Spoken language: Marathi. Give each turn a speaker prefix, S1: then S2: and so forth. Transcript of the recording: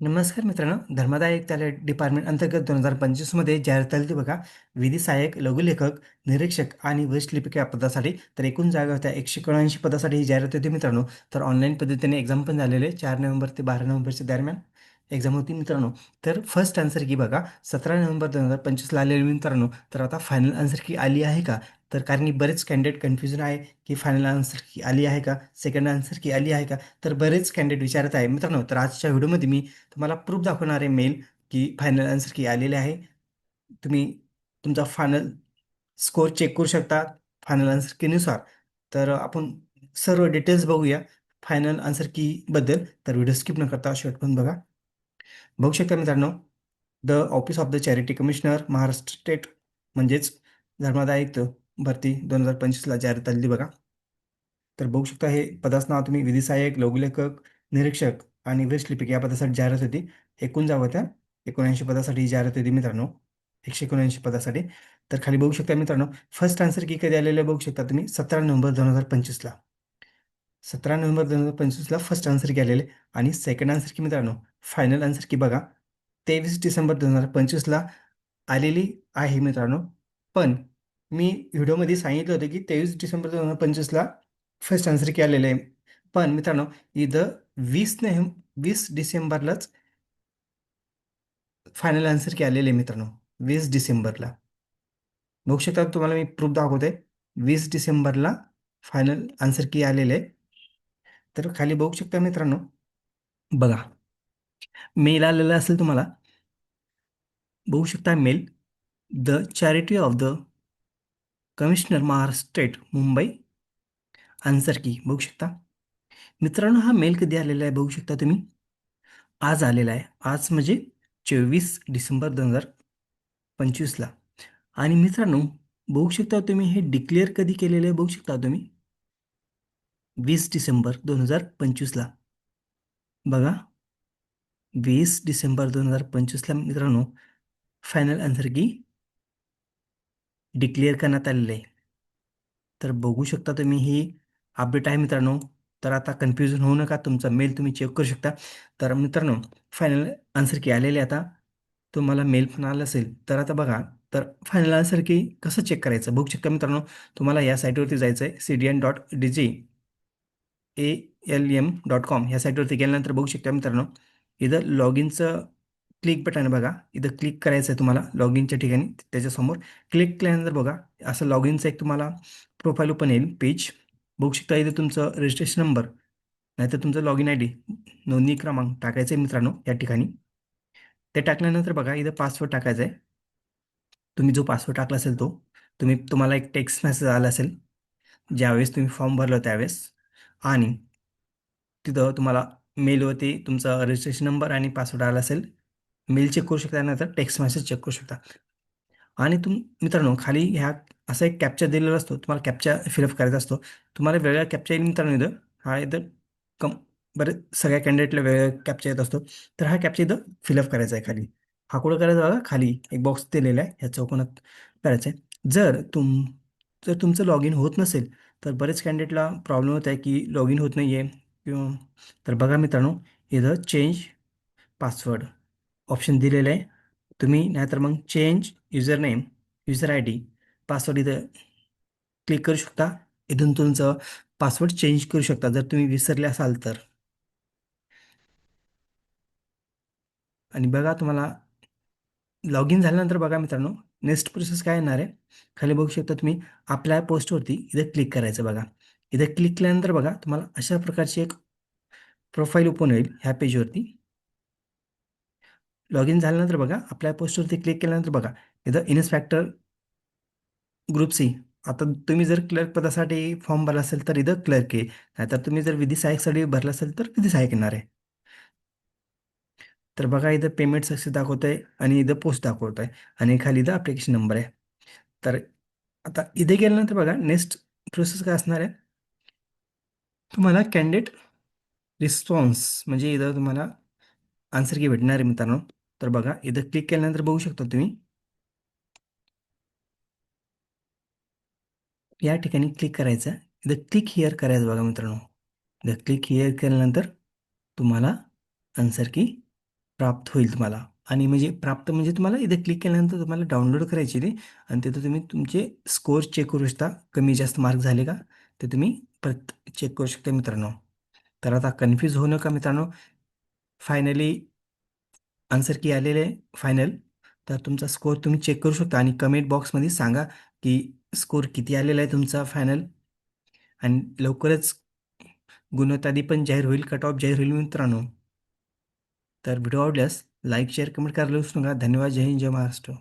S1: नमस्कार मित्रांनो, धर्मादाय आयुक्तालय डिपार्टमेंट अंतर्गत 2025 मध्ये जाहिरात आली होती बघा. विधी सहाय्यक, लघुलेखक, निरीक्षक आणि वरिष्ठ लिपिक या पदासाठी. तर एकूण जागा होत्या 179 पदासाठी ही जाहिरात होती मित्रांनो. तर ऑनलाईन पद्धतीने एक्झाम पण झालेले 4 नोव्हेंबर ते 12 नोव्हेंबरच्या दरम्यान एक्झाम होती मित्रांनो. तर फर्स्ट आन्सर की बघा 17 नोव्हेंबर 2025ला आलेली मित्रांनो. तर आता फायनल आन्सर की आली आहे का? तर कारण की बरेच कॅन्डिडेट कन्फ्युजन आहे की फायनल आन्सर की आली आहे का, सेकंड आन्सर की आली आहे का. तर बरेच कॅन्डिडेट विचारत आहे मित्रांनो. तर आजच्या व्हिडिओमध्ये मी तुम्हाला प्रूफ दाखवणार आहे मेल की फायनल आन्सर की आलेले आहे. तुम्ही तुमचा फायनल स्कोअर चेक करू शकता फायनल आन्सर कीनुसार. तर आपण सर्व डिटेल्स बघूया फायनल आन्सर की बद्दल. तर व्हिडिओ स्किप न करता शेवटपर्यंत बघा. बघू शकता मित्रांनो, the office of the charity commissioner Maharashtra state म्हणजेच धर्मादाय आयुक्त भरती 2025ला जाहिरात आलेली बघा. तर बघू शकता हे पदाचं नाव तुम्ही विधी सहाय्यक, लघुलेखक, निरीक्षक आणि वरिष्ठ लिपिक या पदासाठी जाहिरात होती. एकूण जागा होत्या 79 पदासाठी ही जाहिरात होती मित्रांनो. 179 पदासाठी. तर खाली बघू शकता मित्रांनो, फर्स्ट आन्सर की कधी आलेलं बघू शकता तुम्ही 17 नोव्हेंबर 2025ला. 17 नोव्हेंबर 2025ला फर्स्ट आन्सर की आलेले. आणि सेकंड आन्सर की मित्रांनो, फायनल आन्सर की बघा 23 डिसेंबर 2025ला आलेली आहे मित्रांनो. पण मी व्हिडिओमध्ये सांगितलं होतं की 23 डिसेंबर 2025ला फर्स्ट आन्सर की आलेलं आहे. पण मित्रांनो, इथं 20 डिसेंबरलाच फायनल आन्सर की आलेले आहे मित्रांनो. 20 डिसेंबरला बघू शकता, तुम्हाला मी प्रूफ दाखवतोय. 20 डिसेंबरला फायनल आन्सर की आलेले आहे. तर खाली बघू शकता मित्रांनो, बघा मेल आलेला असेल तुम्हाला. बघू शकता mail, the charity of the commissioner Maharashtra state Mumbai. Answer की बघू शकता मित्रांनो. हा मेल कधी आलेला आहे बघू शकता तुम्ही. आज आलेला आहे. आज म्हणजे 24 डिसेंबर 2025ला. आणि मित्रांनो, बघू शकता तुम्ही हे डिक्लेअर कधी केलेलं आहे बघू शकता तुम्ही. 20 डिसेंबर 2025ला. बघा, 20 डिसेंबर 2025ला मित्रांनो फायनल आन्सर की डिक्लेअर करण्यात आलेलं आहे. तर बघू शकता तुम्ही ही अपडेट आहे मित्रांनो. तर आता कन्फ्युजन होऊ नका, तुमचा मेल तुम्ही चेक करू शकता. तर मित्रांनो, फायनल आन्सर की आलेले आता तुम्हाला मेल पण आलं असेल. तर आता बघा, तर फायनल आन्सर की कसं चेक करायचं बघू शकता मित्रांनो. तुम्हाला या साईटवरती जायचं आहे, cdn.dg ALM.com ह्या साईटवरती गेल्यानंतर बघू शकता मित्रांनो, इथं लॉग इनचं क्लिक बटन आहे बघा. इथं क्लिक करायचं आहे तुम्हाला लॉग इनच्या ठिकाणी. त्याच्यासमोर क्लिक केल्यानंतर बघा, असं लॉग इनचं एक तुम्हाला प्रोफाईल ओपन येईल पेज. बघू शकता इथं तुमचं रजिस्ट्रेशन नंबर नाहीतर तुमचं लॉग इन आय डी, नोंदणी क्रमांक टाकायचं आहे मित्रांनो या ठिकाणी. ते टाकल्यानंतर बघा इथं पासवर्ड टाकायचा आहे. तुम्ही जो पासवर्ड टाकला असेल तो तुम्हाला एक टेक्स्ट मेसेज आला असेल ज्यावेळेस तुम्ही फॉर्म भरला त्यावेळेस. आणि तिथं तुम्हाला मेलवरती तुमचा रजिस्ट्रेशन नंबर आणि पासवर्ड आला असेल. मेल चेक करू शकता, त्यानंतर टेक्स्ट मेसेज चेक करू शकता. आणि मित्रांनो, खाली ह्या असा एक कॅप्चा दिलेला असतो, तुम्हाला कॅप्चा फिलअप करायचा असतो. तुम्हाला वेगळा कॅप्चा येईल मित्रांनो. इथं हा इथं कम बरेच सगळ्या कॅन्डिडेटला वेगळा कॅप्चा येत असतो. तर हा कॅप्चा इथं फिलअप करायचा आहे खाली. हा कुठं करायचा बघा, खाली एक बॉक्स दिलेला आहे ह्या चौकोनात करायचं आहे. जर तुमचं लॉग इन होत नसेल, तर बरेच कॅन्डिडेटला प्रॉब्लेम होत आहे की लॉग इन होत नाही आहे किंवा. तर बघा मित्रांनो, इथं चेंज पासवर्ड ऑप्शन दिलेलं आहे. तुम्ही नाहीतर मग change user name, user I D, password इथं क्लिक करू शकता. इथून तुमचं पासवर्ड चेंज करू शकता जर तुम्ही विसरले असाल तर. आणि बघा, तुम्हाला लॉग इन झाल्यानंतर बघा मित्रांनो, नेक्स्ट प्रोसेस काय येणार आहे. खाली बघू शकता तुम्ही आपल्या पोस्टवरती इथं क्लिक करायचं बघा. इथं क्लिक केल्यानंतर बघा, तुम्हाला अशा प्रकारची एक प्रोफाईल ओपन होईल ह्या पेजवरती. लॉग इन झाल्यानंतर बघा, आपल्या पोस्टवरती क्लिक केल्यानंतर बघा इथं इन्स्पेक्टर ग्रुप सी. आता तुम्ही जर क्लर्क पदासाठी फॉर्म भरला असेल तर इथं क्लर्क आहे. नाहीतर तुम्ही जर विधी सहाय्यकसाठी भरला असेल तर विधी सहाय्यक येणार आहे. तर बघा, इथं पेमेंट सक्सेस दाखवत आहे आणि इथं पोस्ट दाखवत आहे आणि खाली इथं ॲप्लिकेशन नंबर आहे. तर आता इथे गेल्यानंतर बघा नेक्स्ट प्रोसेस काय असणार आहे. तुम्हाला कॅन्डिडेट रिस्पॉन्स म्हणजे इथं तुम्हाला आन्सर की भेटणार आहे मित्रांनो. तर बघा, इथं क्लिक केल्यानंतर बघू शकता तुम्ही या ठिकाणी क्लिक करायचं. इथं क्लिक हिअर करायचं बघा मित्रांनो. इथं क्लिक हिअर केल्यानंतर तुम्हाला आन्सर की प्राप्त होईल तुम्हाला. आणि म्हणजे प्राप्त म्हणजे तुम्हाला इथे क्लिक केल्यानंतर तुम्हाला डाउनलोड करायची ते आणि तिथं तुम्ही तुमचे स्कोअर चेक करू शकता. कमी जास्त मार्क झाले का ते तुम्ही परत चेक करू शकता मित्रांनो. तर आता कन्फ्यूज होऊ नका मित्रांनो. फायनली आन्सर की आलेले आहे फायनल. तर तुमचा स्कोअर तुम्ही चेक करू शकता आणि कमेंट बॉक्समध्ये सांगा की स्कोअर किती आलेला आहे तुमचा फायनल. आणि लवकरच गुणवत्ताधी पण जाहीर होईल, कट ऑफ जाहीर होईल मित्रांनो. तर व्हिडिओ आवडल्यास लाईक शेअर कमेंट करायला विसरू नका. धन्यवाद. जय हिंद, जय महाराष्ट्र.